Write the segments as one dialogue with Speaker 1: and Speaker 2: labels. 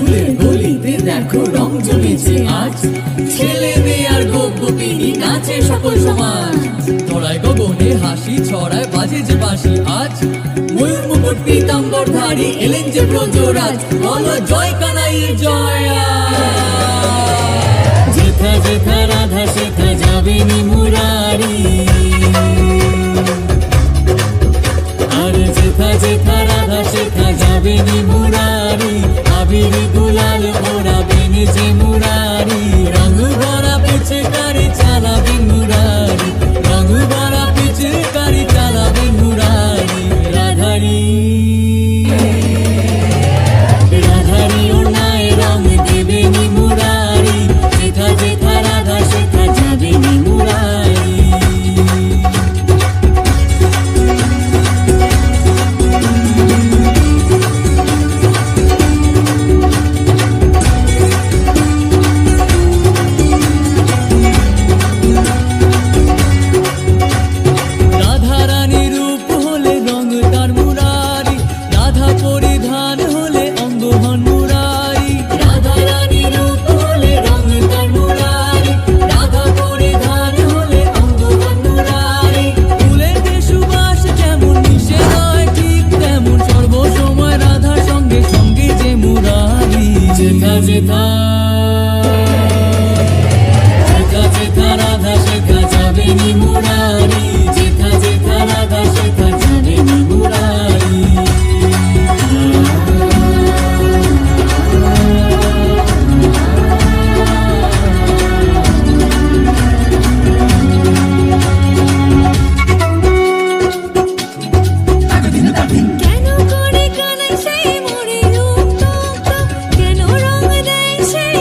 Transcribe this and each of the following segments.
Speaker 1: স্কুলের গলিতে দেখো রং জমেছে আজ, ছেলে মেয়ে আর গোপিনী নাচে সকল সমাজ। তোরায় গগনে হাসি ছড়ায় বাজে যে বাঁশি আজ, ময়ূর মুকুট পীতাম্বরধারী এলেন যে ব্রজরাজ, বলো জয় কানাইয়ের জয়।
Speaker 2: যেথা যেথা রাধা সেথা যাবে নি মুরারি, আর যেথা যেথা রাধা সেথা যাবে নি মুরারি, আবির গুলাল ওড়াবেন যে মুরারি, রঙ ভরা পিচকারি চালাবেন মুরারি, রঙ ভরা পিচকারি চালাবেন মুরারি। রাধারি রাধারি ওড়নায় রং দেবে নি মুরারি, যেথা যেথা রাধা সেথা যাবে নি মুরারি। রাধা রানী রূপ হলে রং তার মুরারি, রাধা পরিধান হলে অঙ্গ হন মুরারি। রাধা রানী রূপ হলে রং তার মুরারি, রাধা পরিধান হলে অঙ্গ হন মুরারি। ফুলের যে সুবাস যেমন মিশে নয় ঠিক তেমন, সর্বসময় রাধার সঙ্গে সঙ্গে যে মুরারি। যেথা যেথা যেথা যেথা রাধা সেথা যাবে নি মুরারি, যেথা যেথা রাধা সেথা যাবে নি মুরারি।
Speaker 3: কেন করে কানাই সেই মোরে রূপ তপ্ত, কেন রং দেয় সেই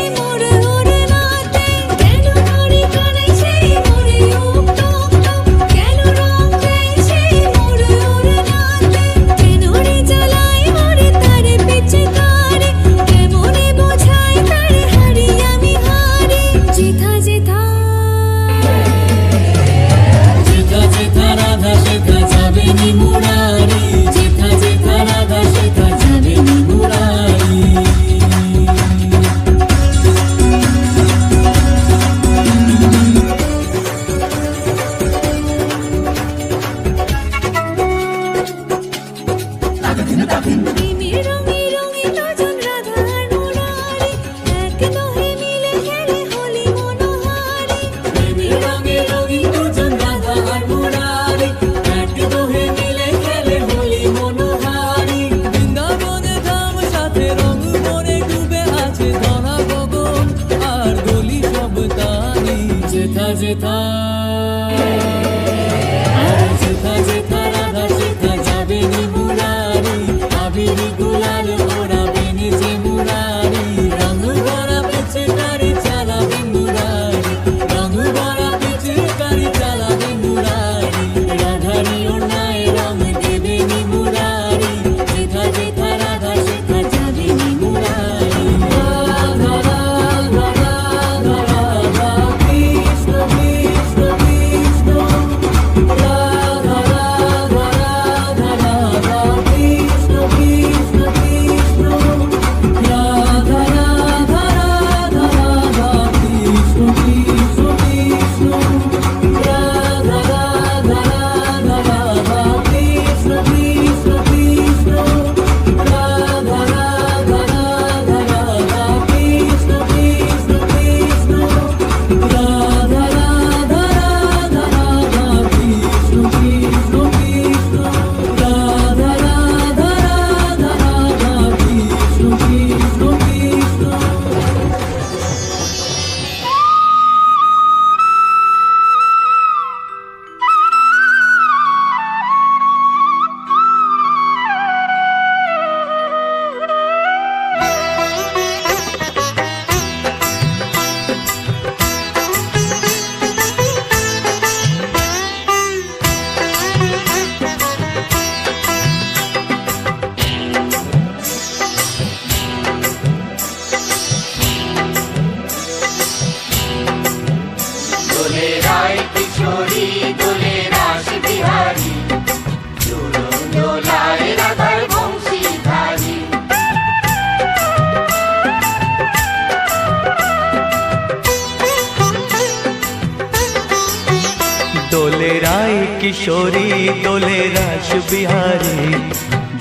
Speaker 2: কিশোরী দোলে রাস বিহারী,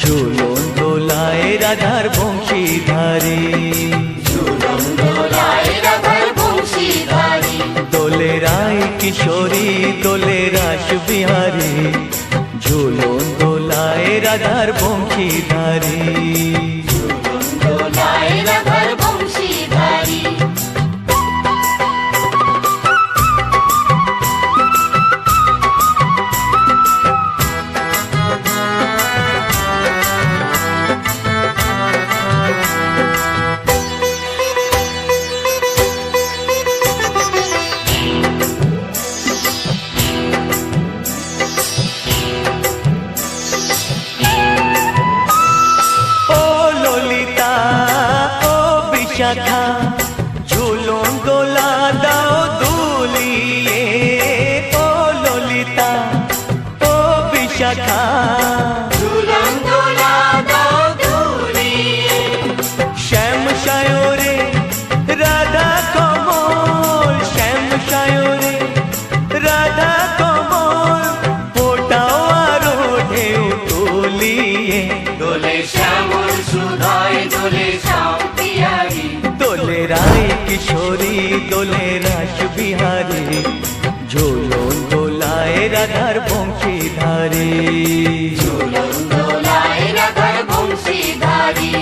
Speaker 2: ঝুলন দোলায় রাধার বংশীধারী।
Speaker 3: ঝুলন দোলায় রাধার বংশীধারী,
Speaker 2: দোলে রায় কিশোরী দোলে রাস বিহারী, ঝুলন দোলায় রাধার বংশীধারী।
Speaker 3: ঝুলন দোলায় রাধার বংশীধারী।
Speaker 2: শাখা ঝুলন দোলা দাও দুলিয়ে, ও ললিতা ও বিশাখা।
Speaker 3: ঝুলন দোলা দাও দুলিয়ে,
Speaker 2: শ্যাম সায়রে রাধা কমল, শ্যাম সায়রে রাধা কমল, ফোটাও আরো ঢেউ তুলিয়ে।
Speaker 3: দোলে শ্যামল সুধায় দোলে শ্যাম পিয়ারী,
Speaker 2: দোলে রায় কিশোরী দোলে রাস বিহারী, ঝুলন দোলায় রাধার বংশীধারী।
Speaker 3: ঝুলন দোলায় রাধার বংশীধারী।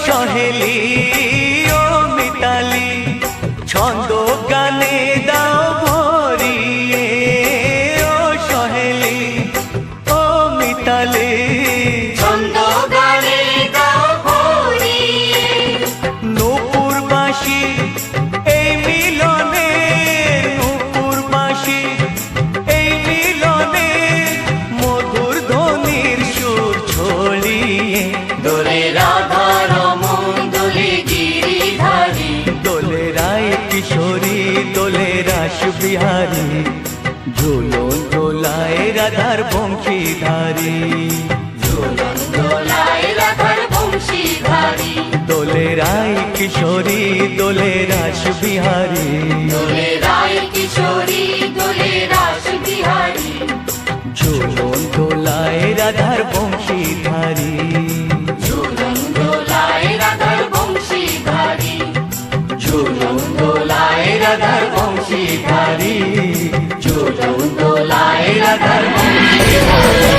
Speaker 2: সহেলি ও মিতালি ছন্দ গানে দাও ভরিয়ে, ও সহেলি ও মিতালি
Speaker 3: ছন্দ গানে দাও ভরিয়ে।
Speaker 2: নূপুর বাঁশি এই মিলনে, নূপুর বাঁশি এই মিলনে, মধুর ধ্বনির সুর ছড়িয়ে।
Speaker 3: দোলে রাধা রমন দোলে গিরিধারী,
Speaker 2: দোলে রায় কিশোরী দোলে রাস বিহারী, ঝুলন দোলায় রাধার বংশীধারী।
Speaker 3: ঝুলন দোলায় রাধার বংশীধারী।
Speaker 2: দোলে রায় কিশোরী দোলে রাস বিহারী,
Speaker 3: দোলে রায় কিশোরী দোলে রাস বিহারী,
Speaker 2: ঝুলন দোলায় রাধার বংশীধারী।
Speaker 3: ঝুলন দোলায় রাধার বংশীধারী।
Speaker 2: ঝুলন দোলায় রাধার বংশীধারী, ঝুলন দোলায় রাধার বংশীধারী।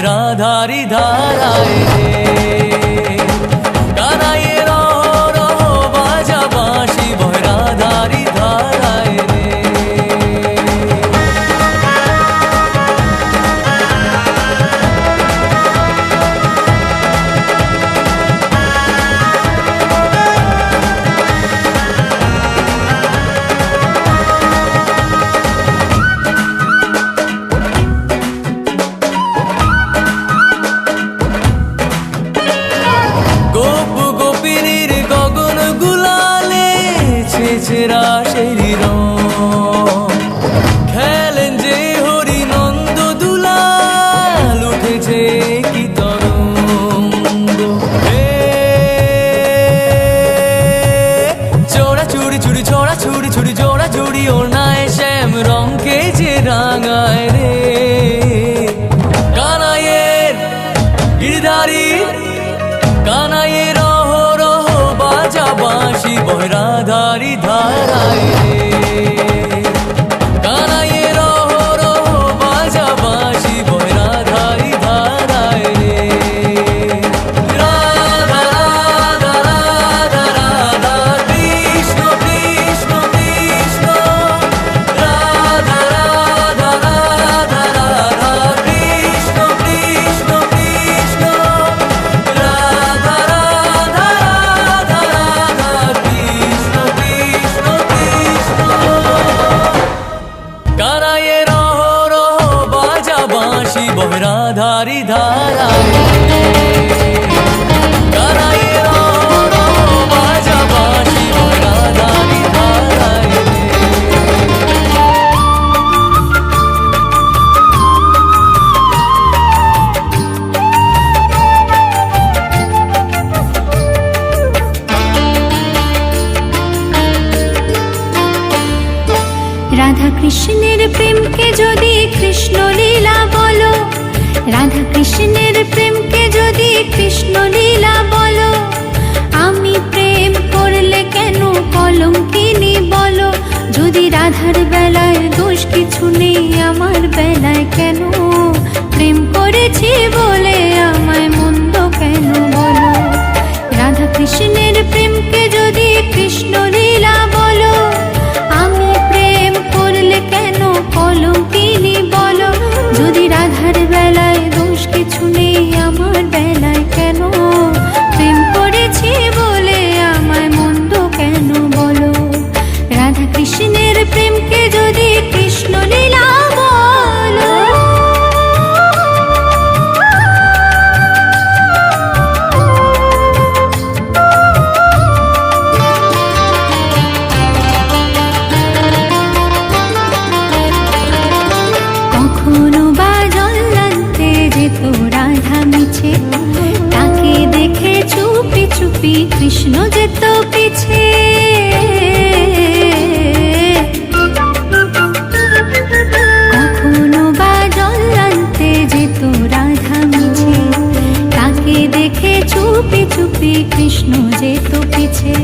Speaker 1: राधारी धाराए रे गानाए रहो रहो बाजा बांशी बह राधारी धाराए रे
Speaker 2: উঠেছে রাশেরি রং। খেলেন যে হরি নন্দ দুলাল, উঠেছে কি তরঙ্গ। চোরা চুরি চুরি ছোড়া ছুরি ছুরি জোড়া জুড়ি ওর নাই শ্যাম রঙকে যে রাঙায় রে। কানাইয়ের গিরিধারী কানাইয়ের অহরহ বাজা বাঁশি বয় রাধারি ধারায় রে। কানাইয়ের অহরহ বাজা বাঁশি বয় রাধারি ধারায় রে। রাধা রাধা রাধা রাধা কৃষ্ণ কৃষ্ণ কৃষ্ণ, রাধা রাধা রাধা রাধা কৃষ্ণ কৃষ্ণ কৃষ্ণ, রাধা রাধা রাধা রাধা কৃষ্ণ কৃষ্ণ কৃষ্ণ। কানাইয়ের অহরহ বাজা বাঁশি বয় রাধারি ধারায় রে। কানাইয়ের অহরহ বাজা বাঁশি বয় রাধারি ধারায় রে।
Speaker 4: রাধা কৃষ্ণের প্রেমকে যদি কৃষ্ণ লীলা বলো, রাধা কৃষ্ণের প্রেমকে যদি কৃষ্ণ লীলা বলো, আমি প্রেম করলে কেন কলঙ্কিনী বলো। যদি রাধার বেলায় দোষ কিছু নেই, আমার বেলায় কেন প্রেম করেছি বলে আমায় মন্দ কেন বলো। রাধা কৃষ্ণের প্রেমকে যদি কৃষ্ণ লীলা বলো, আমি প্রেম করলে কেন কলঙ্কিনী বলো। যদি রাধার বেলায় দোষ কিছু নেই, আমার বেলায় কেন প্রেম করেছি বলে আমায় মন্দ কেন বলো। রাধা কৃষ্ণের প্রেমকে যদি কৃষ্ণ লীলা বলো। কখনো বা জল্লান্তে যেত রাধা মিছে, তাকে দেখে চুপি চুপি কৃষ্ণ যেত পিছে। কখনো বা জল্লান্তে যেত রাধা মিছে, তাকে দেখে চুপি চুপি কৃষ্ণ যেত পিছে।